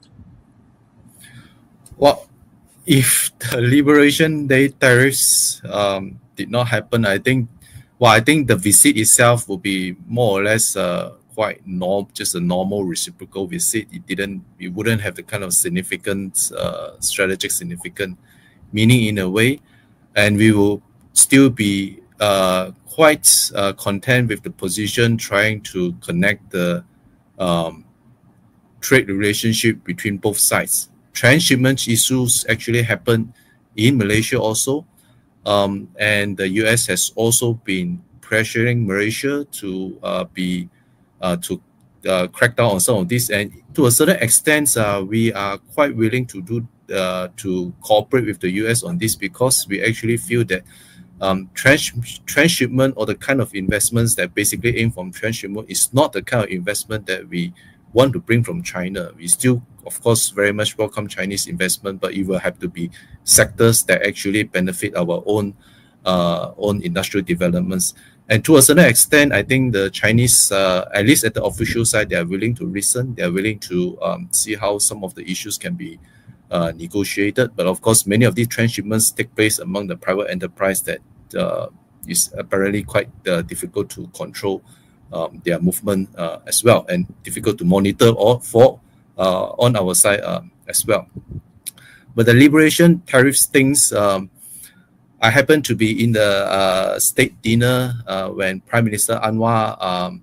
Speaker 4: Well, if the Liberation Day tariffs did not happen, I think the visit itself will be more or less quite just a normal reciprocal visit. It wouldn't have the kind of significant strategic significant meaning in a way, and we will still be quite content with the position trying to connect the trade relationship between both sides. Transshipment issues actually happen in Malaysia also, and the US has also been pressuring Malaysia to crack down on some of this, and to a certain extent, we are quite willing to cooperate with the US on this, because we actually feel that transshipment, or the kind of investments that basically aim from transshipment, is not the kind of investment that we want to bring from China. We still, of course, very much welcome Chinese investment, but it will have to be sectors that actually benefit our own industrial developments. And to a certain extent, I think the Chinese, at least at the official side, they are willing to listen. They are willing to see how some of the issues can be negotiated. But of course, many of these transshipments take place among the private enterprise that is apparently quite difficult to control their movement as well, and difficult to monitor on our side as well. But the liberation tariffs things, I happened to be in the state dinner when Prime Minister Anwar,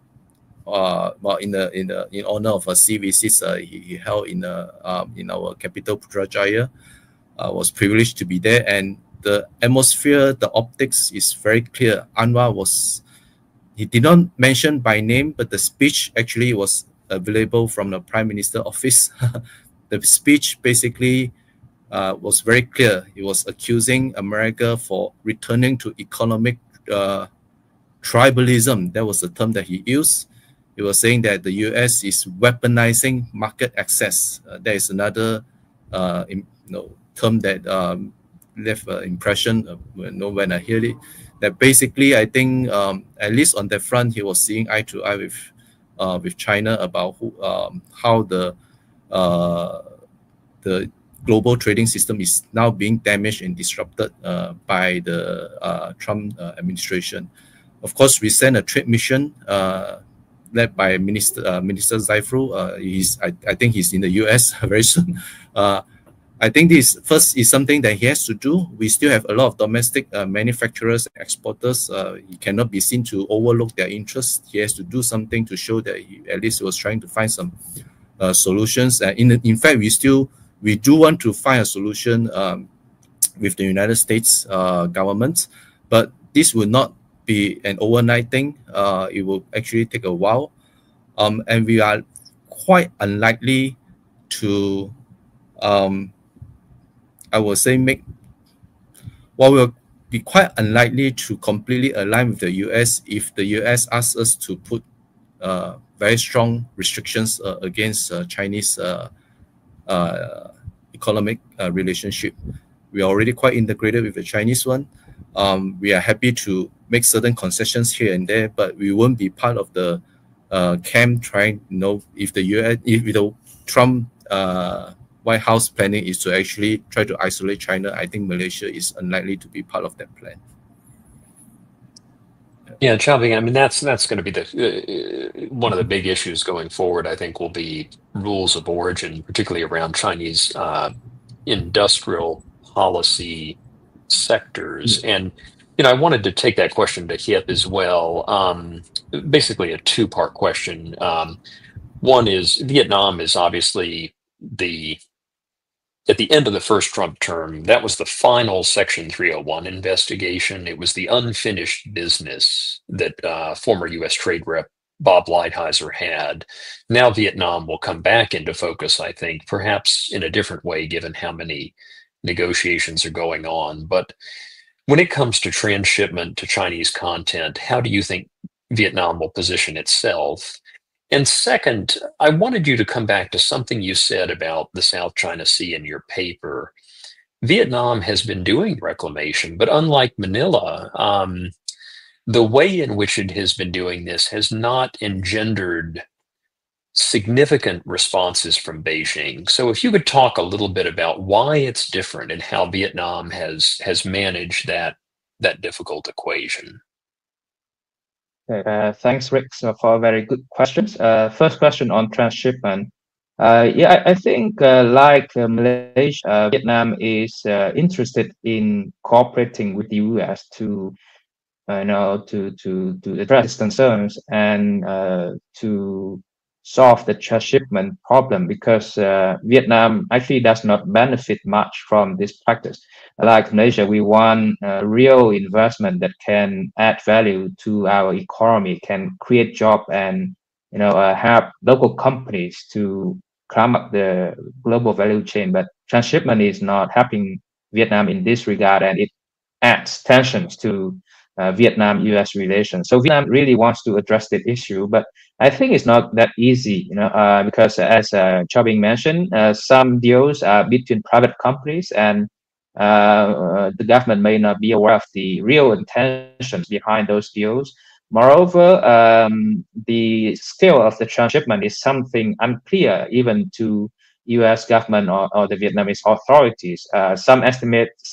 Speaker 4: in honor of a sea visits he held in our capital Putrajaya, was privileged to be there, and the atmosphere, the optics is very clear. He did not mention by name, but the speech actually was available from the Prime Minister office. The speech basically was very clear. He was accusing America for returning to economic tribalism. That was the term that he used. He was saying that the US is weaponizing market access. That is another term that left an impression when I heard it. That basically, I think, at least on that front, he was seeing eye to eye with China about how the global trading system is now being damaged and disrupted by the Trump administration. Of course, we sent a trade mission led by Minister Zaifru. I think he's in the US very soon. I think this first is something that he has to do. We still have a lot of domestic manufacturers and exporters. He cannot be seen to overlook their interests. He has to do something to show that he at least was trying to find some solutions. In fact, we do want to find a solution with the United States government, but this will not be an overnight thing. It will actually take a while, and we are quite unlikely to, I would say, we'll be quite unlikely to completely align with the US if the US asks us to put very strong restrictions against Chinese economic relationship. We are already quite integrated with the Chinese one. We are happy to make certain concessions here and there, but we won't be part of the camp trying, if the Trump White House planning is to actually try to isolate China. I think Malaysia is unlikely to be part of that plan.
Speaker 1: Yeah, Chavi, I mean, that's going to be the one of the big issues going forward, I think, will be rules of origin, particularly around Chinese industrial policy sectors. And, I wanted to take that question to Hiep as well. Basically a two-part question. One is Vietnam is obviously at the end of the first Trump term, that was the final Section 301 investigation. It was the unfinished business that former U.S. Trade Rep Bob Lighthizer had. Now Vietnam will come back into focus, I think, perhaps in a different way, given how many negotiations are going on. But when it comes to transshipment to Chinese content, how do you think Vietnam will position itself? And second, I wanted you to come back to something you said about the South China Sea in your paper. Vietnam has been doing reclamation, but unlike Manila, the way in which it has been doing this has not engendered significant responses from Beijing. So if you could talk a little bit about why it's different and how Vietnam has managed that difficult equation.
Speaker 3: Thanks, Rick, for very good questions. First question on transshipment. Yeah, I think like Malaysia, Vietnam is interested in cooperating with the U.S. to to address concerns and to solve the transshipment problem, because Vietnam actually does not benefit much from this practice. Like Malaysia, we want real investment that can add value to our economy, can create jobs, and help local companies to climb up the global value chain. But transshipment is not helping Vietnam in this regard, and it adds tensions to Vietnam-U.S. relations. So Vietnam really wants to address that issue, but I think it's not that easy, because as Chow Bing mentioned, some deals are between private companies, and the government may not be aware of the real intentions behind those deals. Moreover, the scale of the transshipment is something unclear even to U.S. government or the Vietnamese authorities. Some estimates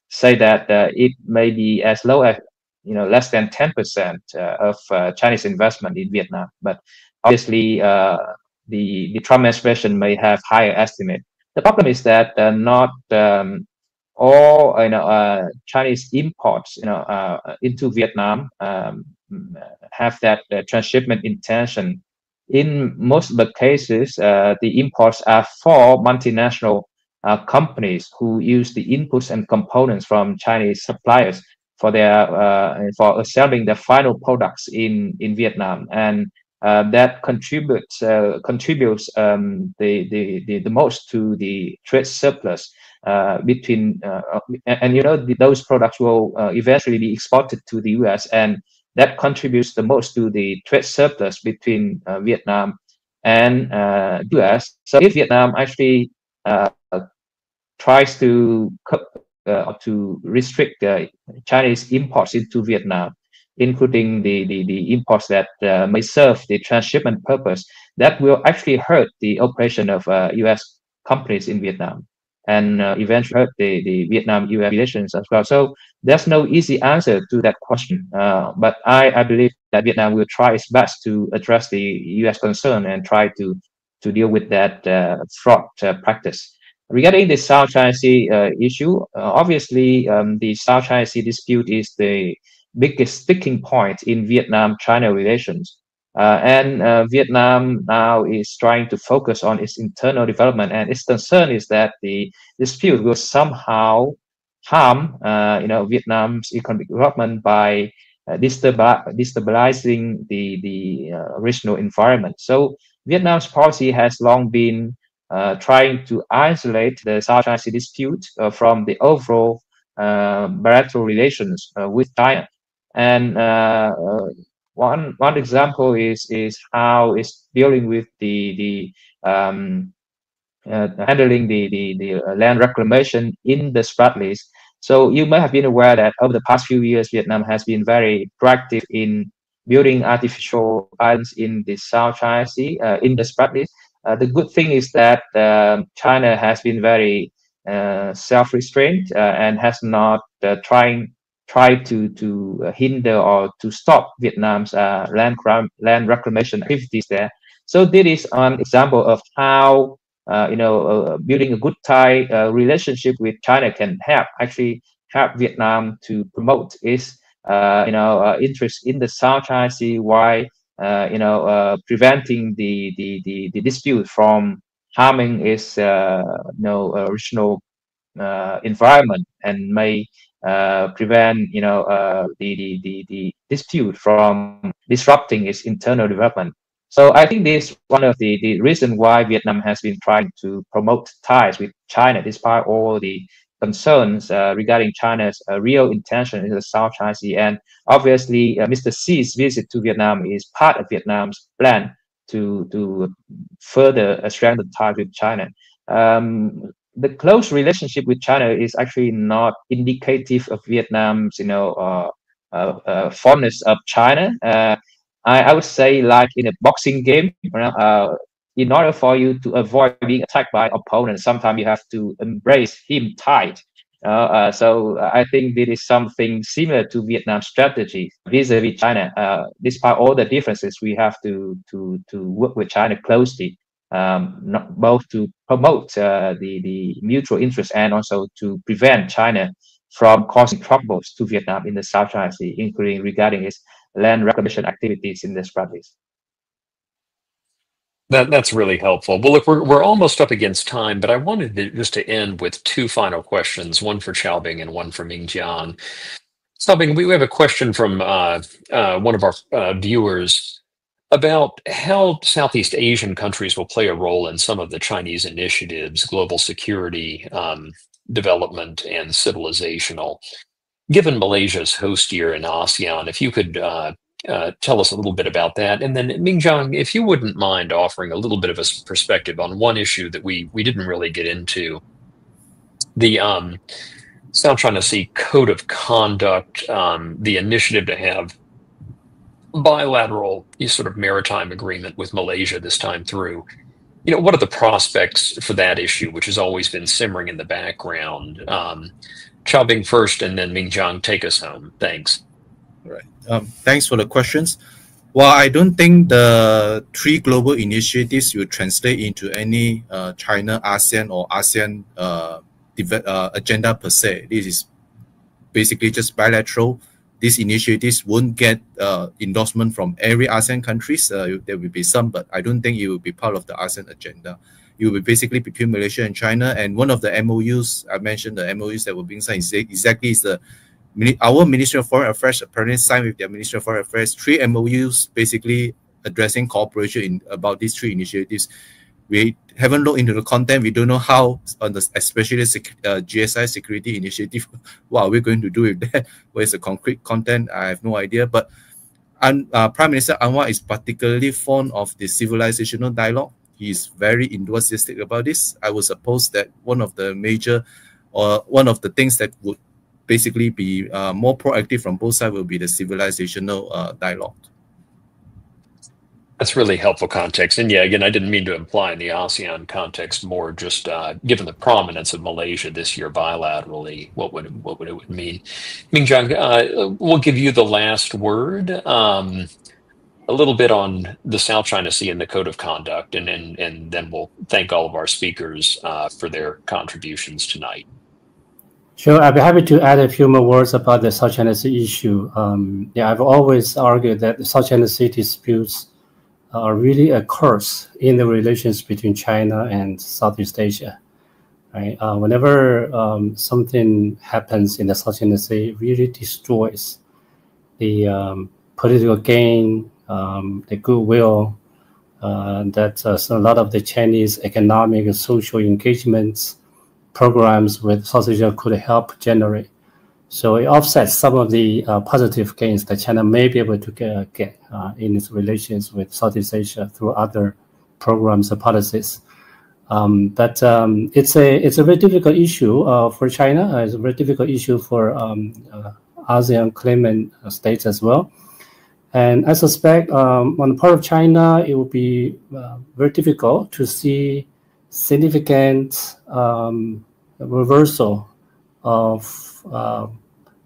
Speaker 3: say that it may be as low as less than 10% of Chinese investment in Vietnam. But obviously, the Trump administration may have higher estimate. The problem is that not all Chinese imports into Vietnam have that transshipment intention. In most of the cases, the imports are for multinational companies who use the inputs and components from Chinese suppliers for their for assembling the final products in Vietnam, and that contributes the most to the trade surplus between and those products will eventually be exported to the U.S., and that contributes the most to the trade surplus between Vietnam and U.S. So if Vietnam actually tries to restrict Chinese imports into Vietnam, including the imports that may serve the transshipment purpose, that will actually hurt the operation of U.S. companies in Vietnam, and eventually hurt the Vietnam-U.S. relations as well. So there's no easy answer to that question, but I believe that Vietnam will try its best to address the U.S. concern and try to deal with that fraud practice. Regarding the South China Sea issue, obviously the South China Sea dispute is the biggest sticking point in Vietnam-China relations. And Vietnam now is trying to focus on its internal development, and its concern is that the dispute will somehow harm Vietnam's economic development by destabilizing the regional environment. So Vietnam's policy has long been trying to isolate the South China Sea dispute from the overall bilateral relations with China. And one example is how it's dealing with handling the land reclamation in the Spratlys. So you may have been aware that over the past few years, Vietnam has been very proactive in building artificial islands in the South China Sea, in the Spratlys. The good thing is that China has been very self-restrained and has not tried to hinder or to stop Vietnam's land reclamation activities there. So this is an example of how building a good Thai relationship with China can actually help Vietnam to promote its interest in the South China Sea, while preventing the dispute from harming its regional environment, and may prevent the dispute from disrupting its internal development. So I think this is one of the reasons why Vietnam has been trying to promote ties with China, despite all the concerns regarding China's real intention in the South China Sea. And obviously, Mr. Xi's visit to Vietnam is part of Vietnam's plan to further strengthen ties with China. the close relationship with China is actually not indicative of Vietnam's, fondness of China. I would say, like in a boxing game, in order for you to avoid being attacked by opponent, sometimes you have to embrace him tight. So I think this is something similar to Vietnam's strategy vis-a-vis China. Despite all the differences, we have to work with China closely, not both to promote the mutual interest and also to prevent China from causing troubles to Vietnam in the South China Sea, including regarding its land reclamation activities in this province.
Speaker 1: That's really helpful. Well, look, we're almost up against time, but I wanted just to end with two final questions, one for Xiaobing and one for Mingjiang. Xiaobing, we have a question from one of our viewers about how Southeast Asian countries will play a role in some of the Chinese initiatives, global security, development, and civilizational. Given Malaysia's host year in ASEAN, if you could tell us a little bit about that. And then Mingjiang, if you wouldn't mind offering a little bit of a perspective on one issue that we didn't really get into, the South China Sea Code of Conduct, the initiative to have bilateral sort of maritime agreement with Malaysia this time through. What are the prospects for that issue, which has always been simmering in the background? Xiaobing first, and then Mingjiang, take us home. Thanks.
Speaker 4: Right. Thanks for the questions. Well, I don't think the 3 global initiatives will translate into any China, ASEAN, or ASEAN agenda per se. This is basically just bilateral. These initiatives won't get endorsement from every ASEAN countries. There will be some, but I don't think it will be part of the ASEAN agenda. It will be basically between Malaysia and China. And one of the MOUs, I mentioned the MOUs that were being signed exactly is our Ministry of Foreign Affairs apparently signed with their Ministry of Foreign Affairs 3 MOUs basically addressing cooperation about these 3 initiatives. We haven't looked into the content. We don't know how, especially GSI security initiative, what are we going to do with that? What is the concrete content? I have no idea. But Prime Minister Anwar is particularly fond of the civilizational dialogue. He is very enthusiastic about this. I would suppose that one of the major, or one of the things that would basically be more proactive from both sides will be the civilizational dialogue.
Speaker 1: That's really helpful context. And yeah, again, I didn't mean to imply in the ASEAN context, more just given the prominence of Malaysia this year bilaterally, what would it mean? Mingjiang, we'll give you the last word. A little bit on the South China Sea and the Code of Conduct, and then we'll thank all of our speakers for their contributions tonight.
Speaker 6: Sure, I'd be happy to add a few more words about the South China Sea issue. Yeah, I've always argued that the South China Sea disputes are really a curse in the relations between China and Southeast Asia. Right? Whenever something happens in the South China Sea, it really destroys the political gain, the goodwill that a lot of the Chinese economic and social engagements programs with South Asia could help generate. So it offsets some of the positive gains that China may be able to get in its relations with Southeast Asia through other programs and policies. But it's a very difficult issue for China. It's a very difficult issue for ASEAN claimant states as well. And I suspect on the part of China, it will be very difficult to see significant reversal of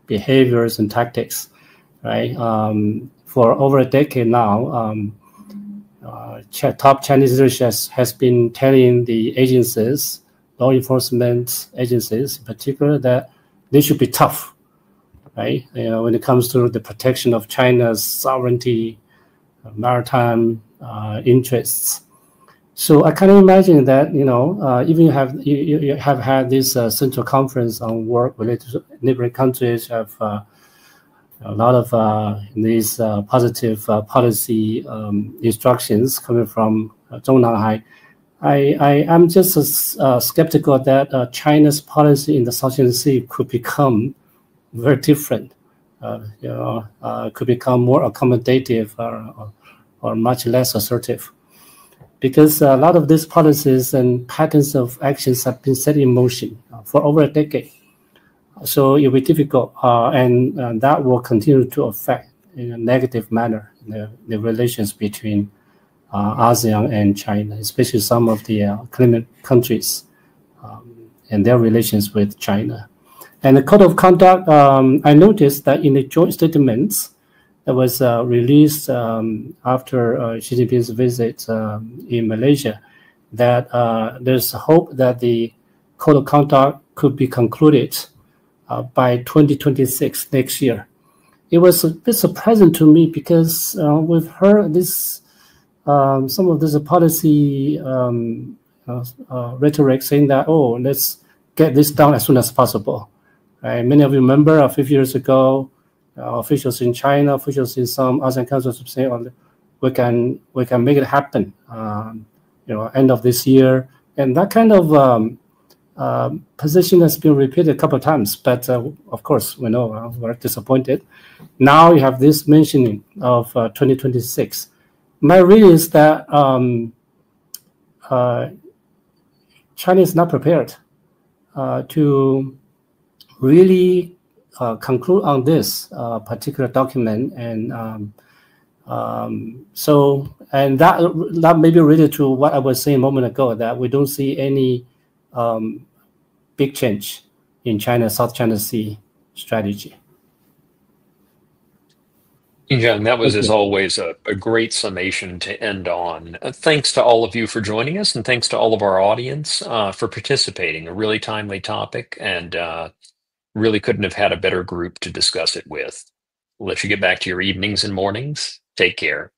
Speaker 6: behaviors and tactics, right? For over a decade now, top Chinese leadership has been telling the agencies, law enforcement agencies in particular, that they should be tough, right? When it comes to the protection of China's sovereignty, maritime interests. So I can imagine that, even you have had this central conference on work related to neighboring countries, have a lot of these positive policy instructions coming from Zhongnanhai. I am just skeptical that China's policy in the South China Sea could become very different. Could become more accommodative or much less assertive. because a lot of these policies and patterns of actions have been set in motion for over a decade. So it will be difficult, and that will continue to affect in a negative manner the relations between ASEAN and China, especially some of the climate countries and their relations with China. And the code of conduct, I noticed that in the joint statements that was released after Xi Jinping's visit in Malaysia, that there's hope that the code of conduct could be concluded by 2026, next year. It was a bit surprising to me because we've heard this, some of this policy rhetoric saying that, oh, let's get this done as soon as possible. Right? Many of you remember a few years ago, officials in China, officials in some ASEAN countries were saying, oh, we can make it happen, end of this year. And that kind of position has been repeated a couple of times, but of course, we know we're disappointed. Now you have this mentioning of 2026. My reading is that China is not prepared to really conclude on this particular document, and and that may be related to what I was saying a moment ago, that we don't see any big change in China's South China Sea strategy.
Speaker 1: Yinjiang, that was, as always, a great summation to end on. Thanks to all of you for joining us, and thanks to all of our audience for participating. A really timely topic, and really couldn't have had a better group to discuss it with. I'll let you get back to your evenings and mornings. Take care.